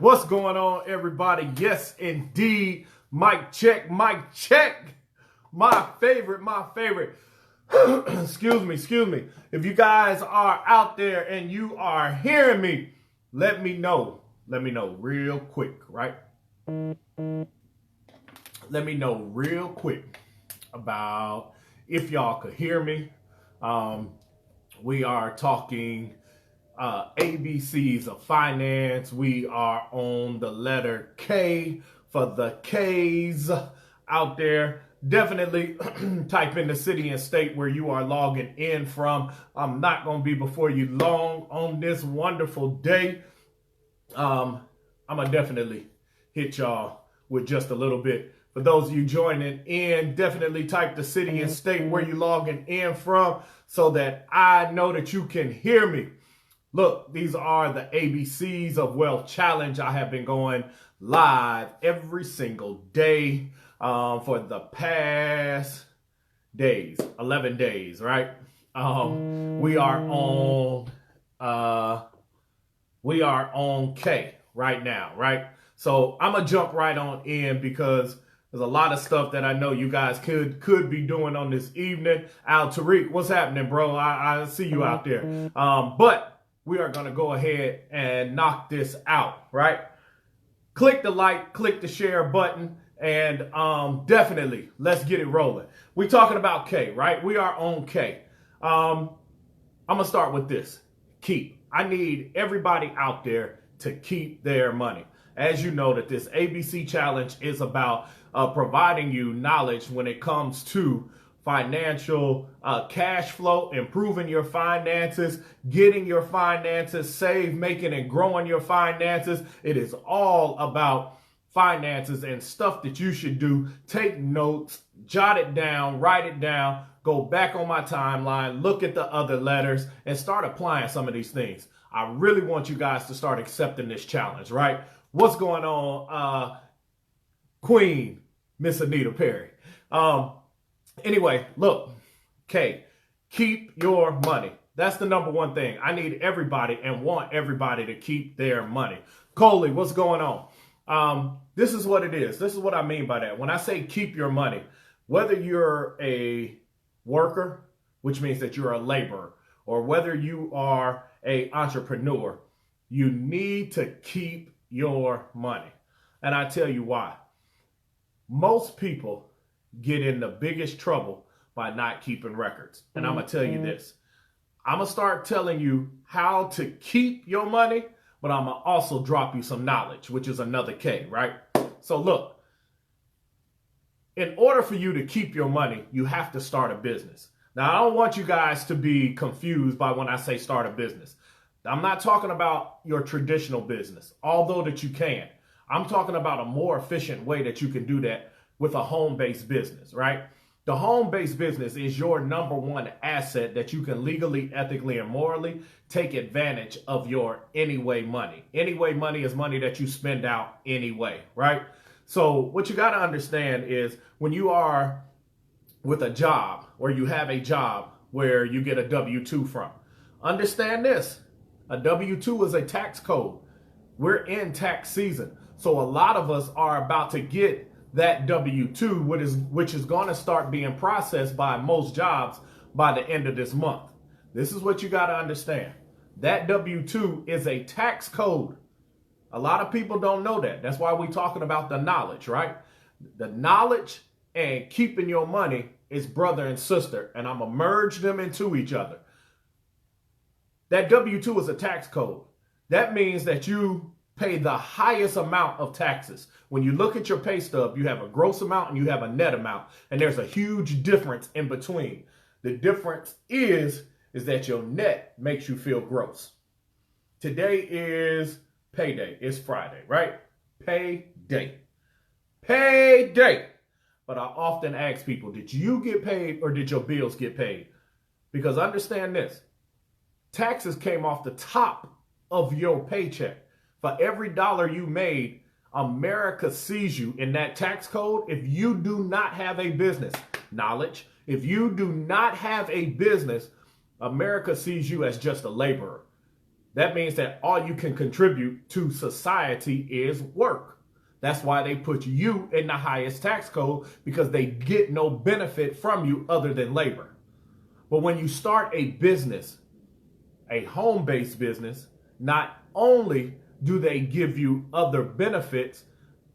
What's going on, everybody? Yes, indeed. Mic check, mic check. My favorite. excuse me. If you guys are out there and you are hearing me, let me know. Let me know real quick, right? Let me know real quick about if y'all could hear me. We are talking ABCs of finance. We are on the letter K for the K's out there. Definitely type in the city and state where you are logging in from. I'm not going to be before you long on this wonderful day. I'm going to definitely hit y'all with just a little bit. For those of you joining in, definitely type the city and state where you logging in from so that I know that you can hear me. Look, these are the ABCs of Wealth Challenge. I have been going live every single day for the past days, 11 days, right? We are on K right now, right? So I'm gonna jump right on in because there's a lot of stuff that I know you guys could be doing on this evening. Al Tariq, what's happening, bro? I see you out there. But we are going to go ahead and knock this out, right? Click the like, click the share button, and definitely let's get it rolling. We're talking about K, right? We are on K. I'm going to start with this. Keep. I need everybody out there to keep their money. As you know, that this ABC challenge is about providing you knowledge when it comes to financial cash flow, improving your finances, getting your finances saved, making and growing your finances. It is all about finances and stuff that you should do. Take notes, jot it down, write it down, go back on my timeline, look at the other letters, and start applying some of these things. I really want you guys to start accepting this challenge, right? What's going on, Queen, Miss Anita Perry? Anyway, look, K, keep your money. That's the number one thing. I need everybody and want everybody to keep their money. Coley, what's going on? This is what it is. This is what I mean by that. When I say keep your money, whether you're a worker, which means that you're a laborer, or whether you are an entrepreneur, you need to keep your money. And I tell you why. Most people get in the biggest trouble by not keeping records. And I'm going to tell you this. I'm going to start telling you how to keep your money, but I'm going to also drop you some knowledge, which is another K, right? So look, in order for you to keep your money, you have to start a business. Now, I don't want you guys to be confused by when I say start a business. I'm not talking about your traditional business, although that you can. I'm talking about a more efficient way that you can do that with a home-based business, right? The home-based business is your number one asset that you can legally, ethically, and morally take advantage of your anyway money. Anyway money is money that you spend out anyway, right? So what you got to understand is when you are with a job or you have a job where you get a W-2 from, understand this. A W-2 is a tax code. We're in tax season. So a lot of us are about to get that W-2, which is going to start being processed by most jobs by the end of this month. This is what you got to understand. That W-2 is a tax code. A lot of people don't know that. That's why we're talking about the knowledge, right? The knowledge and keeping your money is brother and sister, and I'm going to merge them into each other. That W-2 is a tax code. That means that you pay the highest amount of taxes. When you look at your pay stub, you have a gross amount and you have a net amount, and there's a huge difference in between. The difference is that your net makes you feel gross. Today is payday. It's Friday, right? Payday. Payday. But I often ask people, did you get paid or did your bills get paid? Because understand this, taxes came off the top of your paycheck. For every dollar you made, America sees you in that tax code. If you do not have a business, knowledge, if you do not have a business, America sees you as just a laborer. That means that all you can contribute to society is work. That's why they put you in the highest tax code, because they get no benefit from you other than labor. But when you start a business, a home-based business, not only do they give you other benefits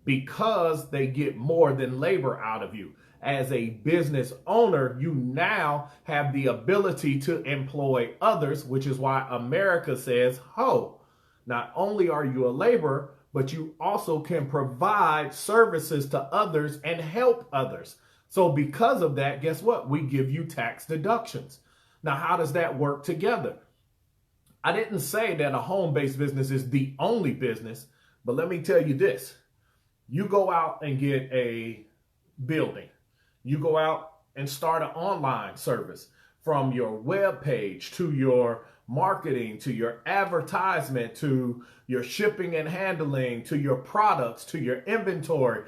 because they get more than labor out of you. As a business owner, you now have the ability to employ others, which is why America says, "Ho, not only are you a laborer, but you also can provide services to others and help others." So because of that, guess what? We give you tax deductions. Now, how does that work together? I didn't say that a home-based business is the only business, but let me tell you this. You go out and get a building. You go out and start an online service, from your web page to your marketing, to your advertisement, to your shipping and handling, to your products, to your inventory,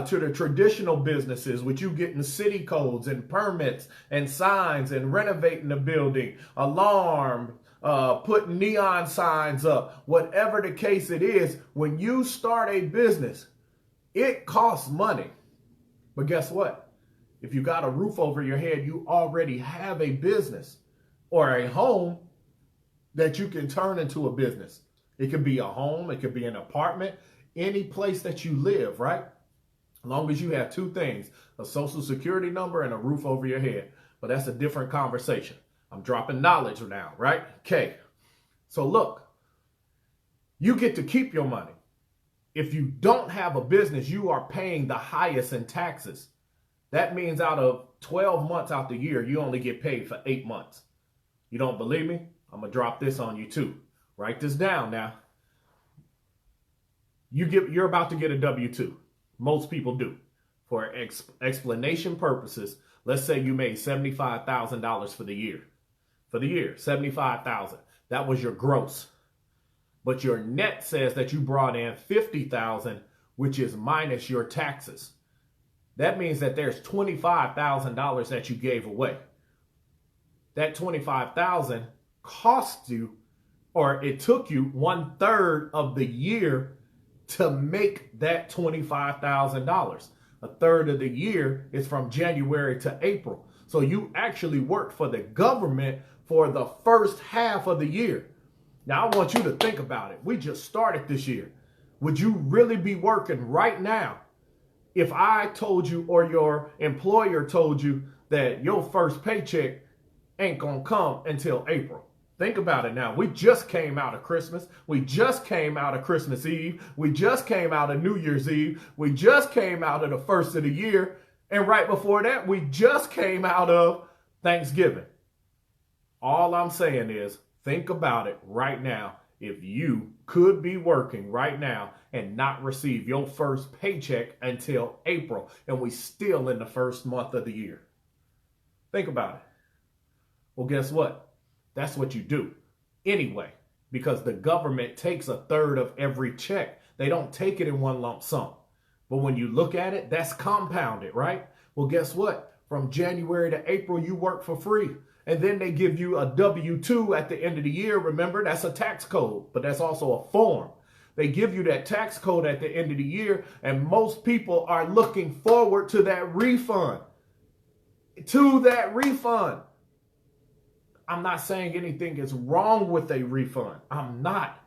to the traditional businesses, which you getting city codes and permits and signs and renovating the building, alarm, putting neon signs up, whatever the case it is. When you start a business, it costs money. But guess what? If you got a roof over your head, you already have a business or a home that you can turn into a business. It could be a home, it could be an apartment, any place that you live, right? As long as you have two things, a social security number and a roof over your head. But that's a different conversation. I'm dropping knowledge now, right? Okay. So look, you get to keep your money. If you don't have a business, you are paying the highest in taxes. That means out of 12 months out the year, you only get paid for 8 months. You don't believe me? I'm going to drop this on you too. Write this down now. You're about to get a W-2. Most people do. For explanation purposes, let's say you made $75,000 for the year. For the year, $75,000. That was your gross. But your net says that you brought in $50,000, which is minus your taxes. That means that there's $25,000 that you gave away. That $25,000 cost you, or it took you 1/3 of the year to make that $25,000. A third of the year is from January to April. So you actually work for the government for the first half of the year. Now, I want you to think about it. We just started this year. Would you really be working right now if I told you, or your employer told you, that your first paycheck ain't gonna come until April? Think about it now. We just came out of Christmas. We just came out of Christmas Eve. We just came out of New Year's Eve. We just came out of the first of the year. And right before that, we just came out of Thanksgiving. All I'm saying is, think about it right now. If you could be working right now and not receive your first paycheck until April, and we still in the first month of the year. Think about it. Well, guess what? That's what you do anyway, because the government takes 1/3 of every check. They don't take it in one lump sum. But when you look at it, that's compounded, right? Well, guess what? From January to April, you work for free. And then they give you a W-2 at the end of the year. Remember, that's a tax code, but that's also a form. They give you that tax code at the end of the year, and most people are looking forward to that refund. I'm not saying anything is wrong with a refund. I'm not.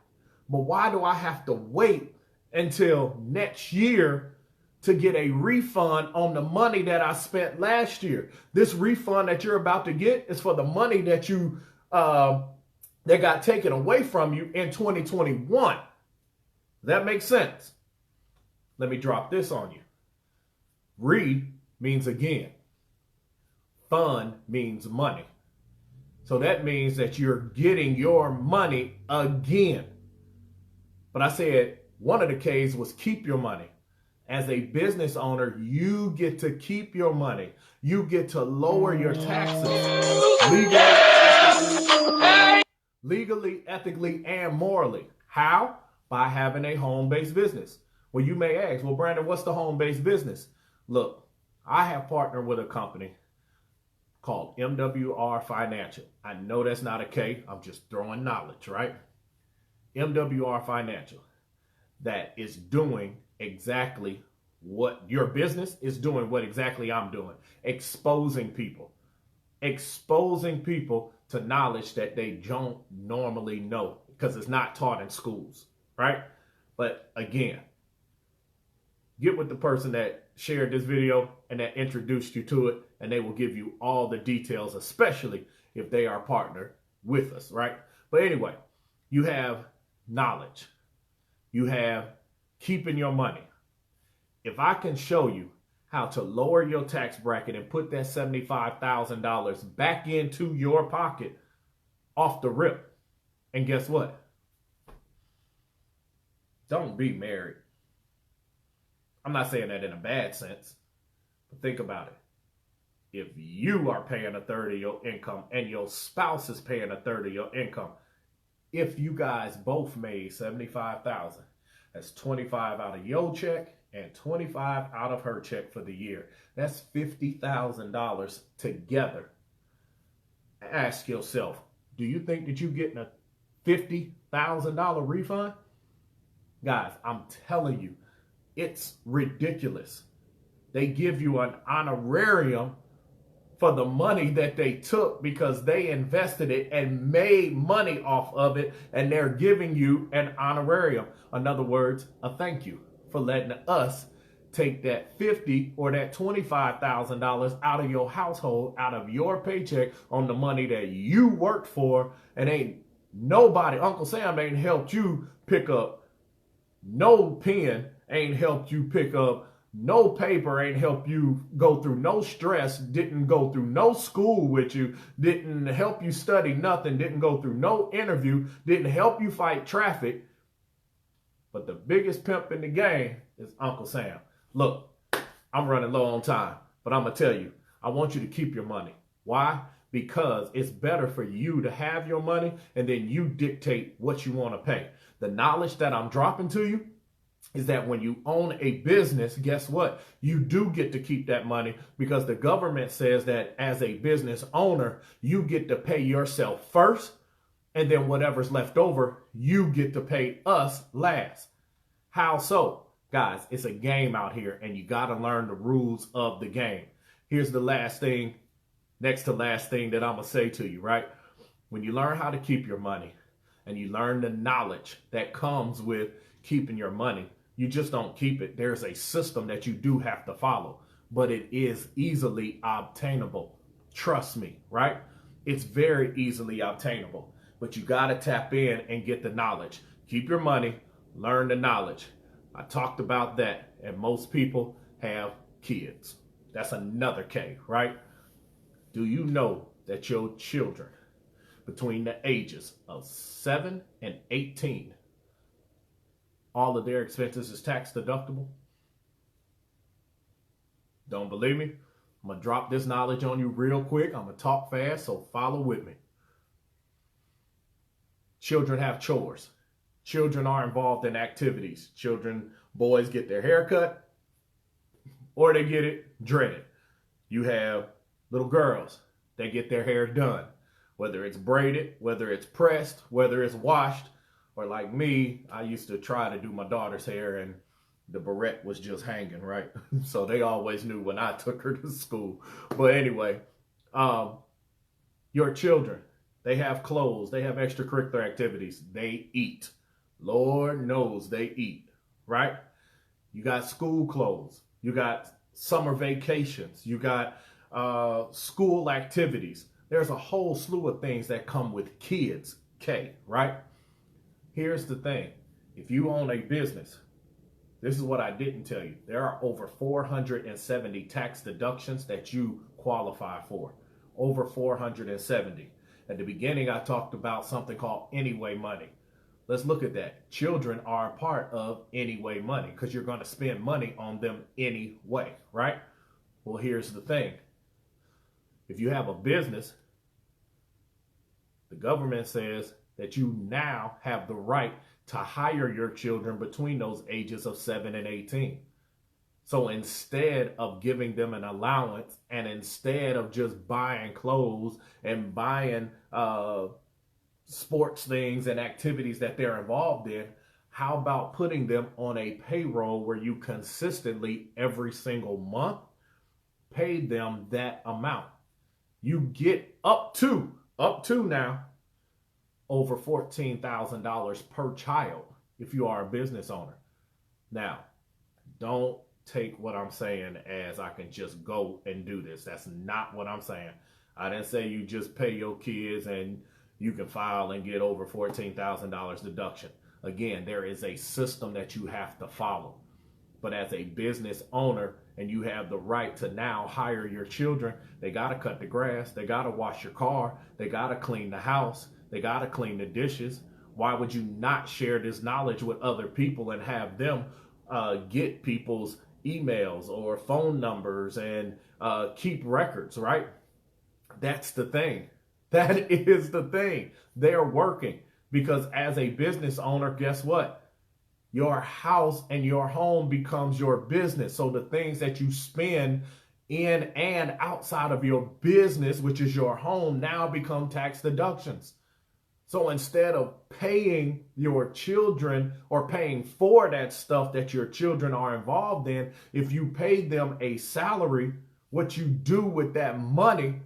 But why do I have to wait until next year to get a refund on the money that I spent last year? This refund that you're about to get is for the money that you that got taken away from you in 2021. That makes sense. Let me drop this on you. Re means again. Fund means money. So that means that you're getting your money again. But I said one of the K's was keep your money. As a business owner, you get to keep your money. You get to lower your taxes legally, ethically, and morally. How? By having a home-based business. Well, you may ask, well, Brandon, what's the home-based business? Look, I have partnered with a company called MWR Financial. I know that's not a K. I'm just throwing knowledge, right? MWR Financial, that is doing exactly what your business is doing, what exactly I'm doing, exposing people to knowledge that they don't normally know because it's not taught in schools, right? But again, get with the person that shared this video and that introduced you to it, and they will give you all the details, especially if they are partnered with us, right? But anyway, you have knowledge. You have keeping your money. If I can show you how to lower your tax bracket and put that $75,000 back into your pocket off the rip, and guess what? Don't be married. I'm not saying that in a bad sense, but think about it. If you are paying a third of your income and your spouse is paying a third of your income, if you guys both made $75,000, that's 25 out of your check and 25 out of her check for the year. That's $50,000 together. Ask yourself, do you think that you're getting a $50,000 refund? Guys, I'm telling you, it's ridiculous. They give you an honorarium for the money that they took because they invested it and made money off of it, and they're giving you an honorarium. In other words, a thank you for letting us take that $50,000 or that $25,000 out of your household, out of your paycheck on the money that you worked for, and ain't nobody, Uncle Sam ain't helped you pick up no pen, ain't helped you pick up no paper, ain't help you go through no stress, didn't go through no school with you, didn't help you study nothing, didn't go through no interview, didn't help you fight traffic. But the biggest pimp in the game is Uncle Sam. Look, I'm running low on time, but I'm going to tell you, I want you to keep your money. Why? Because it's better for you to have your money and then you dictate what you want to pay. The knowledge that I'm dropping to you is that when you own a business, guess what? You do get to keep that money because the government says that as a business owner, you get to pay yourself first, and then whatever's left over, you get to pay us last. How so? Guys, it's a game out here, and you got to learn the rules of the game. Here's the last thing, next to last thing that I'm going to say to you, right? When you learn how to keep your money and you learn the knowledge that comes with keeping your money, you just don't keep it. There's a system that you do have to follow, but it is easily obtainable. Trust me, right? It's very easily obtainable, but you got to tap in and get the knowledge. Keep your money, learn the knowledge. I talked about that, and most people have kids. That's another K, right? Do you know that your children between the ages of 7 and 18, all of their expenses is tax deductible? Don't believe me? I'm going to drop this knowledge on you real quick. I'm going to talk fast, so follow with me. Children have chores. Children are involved in activities. Boys get their hair cut or they get it dreaded. You have little girls, they get their hair done, whether it's braided, whether it's pressed, whether it's washed, or like me, I used to try to do my daughter's hair and the barrette was just hanging, right? So they always knew when I took her to school. But anyway, your children, they have clothes, they have extracurricular activities, they eat. Lord knows they eat, right? You got school clothes, you got summer vacations, you got school activities. There's a whole slew of things that come with kids, K, right? Here's the thing. If you own a business, this is what I didn't tell you. There are over 470 tax deductions that you qualify for. Over 470. At the beginning, I talked about something called Anyway Money. Let's look at that. Children are a part of Anyway Money because you're going to spend money on them anyway, right? Well, here's the thing. If you have a business, the government says that you now have the right to hire your children between those ages of 7 and 18. So instead of giving them an allowance and instead of just buying clothes and buying sports things and activities that they're involved in, how about putting them on a payroll where you consistently every single month pay them that amount? You get up to now over $14,000 per child if you are a business owner. Now, don't take what I'm saying as I can just go and do this. That's not what I'm saying. I didn't say you just pay your kids and you can file and get over $14,000 deduction. Again, there is a system that you have to follow. But as a business owner, and you have the right to now hire your children, they got to cut the grass, they got to wash your car, they got to clean the house, they got to clean the dishes. Why would you not share this knowledge with other people and have them get people's emails or phone numbers and keep records, right? That's the thing. That is the thing. They're working because as a business owner, guess what? Your house and your home becomes your business. So the things that you spend in and outside of your business, which is your home, now become tax deductions. So instead of paying your children or paying for that stuff that your children are involved in, if you pay them a salary, what you do with that money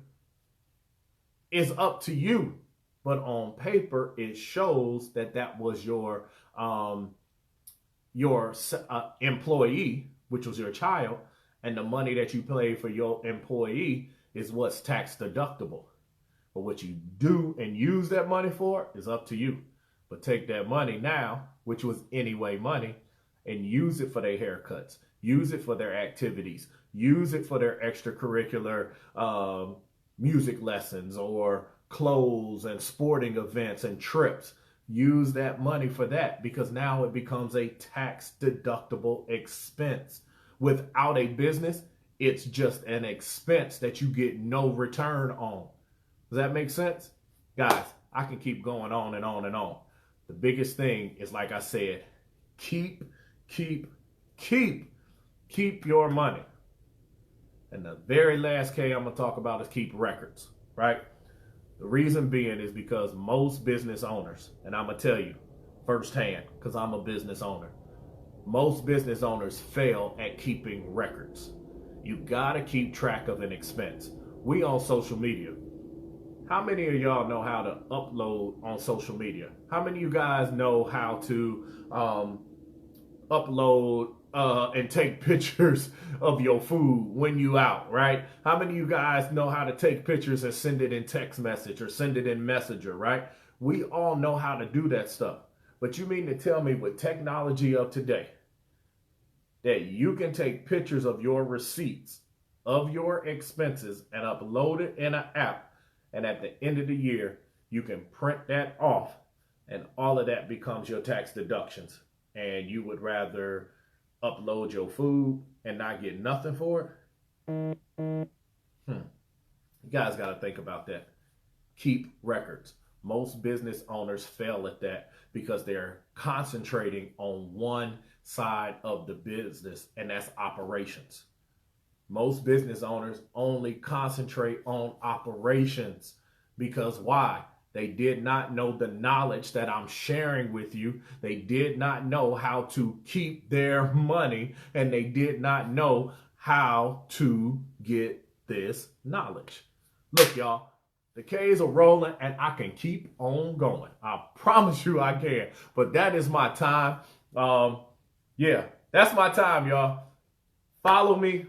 is up to you. But on paper, it shows that that was your employee, which was your child, and the money that you pay for your employee is what's tax deductible. But what you do and use that money for is up to you. But take that money now, which was anyway money, and use it for their haircuts, use it for their activities, use it for their extracurricular music lessons or clothes and sporting events and trips. Use that money for that because now it becomes a tax deductible expense. Without a business, it's just an expense that you get no return on. Does that make sense? Guys, I can keep going on and on and on. The biggest thing is, like I said, keep your money. And the very last K I'm going to talk about is keep records, right? The reason being is because most business owners, and I'm going to tell you firsthand because I'm a business owner, most business owners fail at keeping records. You got to keep track of an expense. We on social media. How many of y'all know how to upload on social media? How many of you guys know how to upload and take pictures of your food when you out, right? How many of you guys know how to take pictures and send it in text message or send it in Messenger, right? We all know how to do that stuff. But you mean to tell me with technology of today that you can take pictures of your receipts, of your expenses, and upload it in an app, and at the end of the year, you can print that off, and all of that becomes your tax deductions, and you would rather upload your food and not get nothing for it? You guys got to think about that. Keep records. Most business owners fail at that because they're concentrating on one side of the business, and that's operations. Most business owners only concentrate on operations because why? They did not know the knowledge that I'm sharing with you. They did not know how to keep their money, and they did not know how to get this knowledge. Look, y'all, the K's are rolling and I can keep on going. I promise you I can. But that is my time. Yeah, that's my time, y'all. Follow me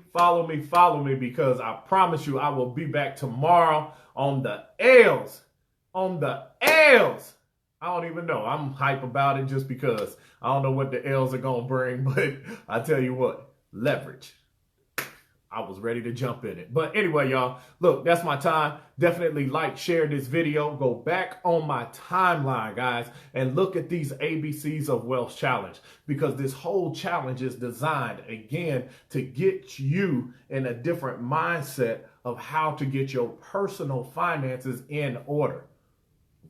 because I promise you I will be back tomorrow on the L's. On the L's. I don't even know. I'm hype about it just because I don't know what the L's are going to bring, but I tell you what, leverage. I was ready to jump in it. But anyway, y'all, look, that's my time. Definitely like, share this video. Go back on my timeline, guys, and look at these ABCs of Wealth Challenge, because this whole challenge is designed, again, to get you in a different mindset of how to get your personal finances in order.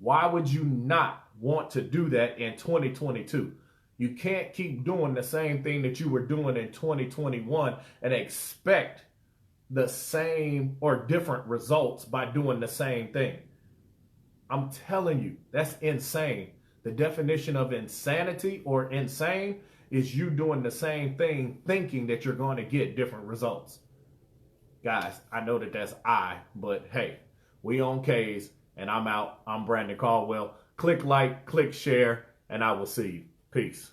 Why would you not want to do that in 2022? You can't keep doing the same thing that you were doing in 2021 and expect the same or different results by doing the same thing. I'm telling you, that's insane. The definition of insanity or insane is you doing the same thing thinking that you're going to get different results. Guys, I know that that's but hey, we on K's, and I'm out. I'm Brandon Caldwell. Click like, click share, and I will see you. Peace.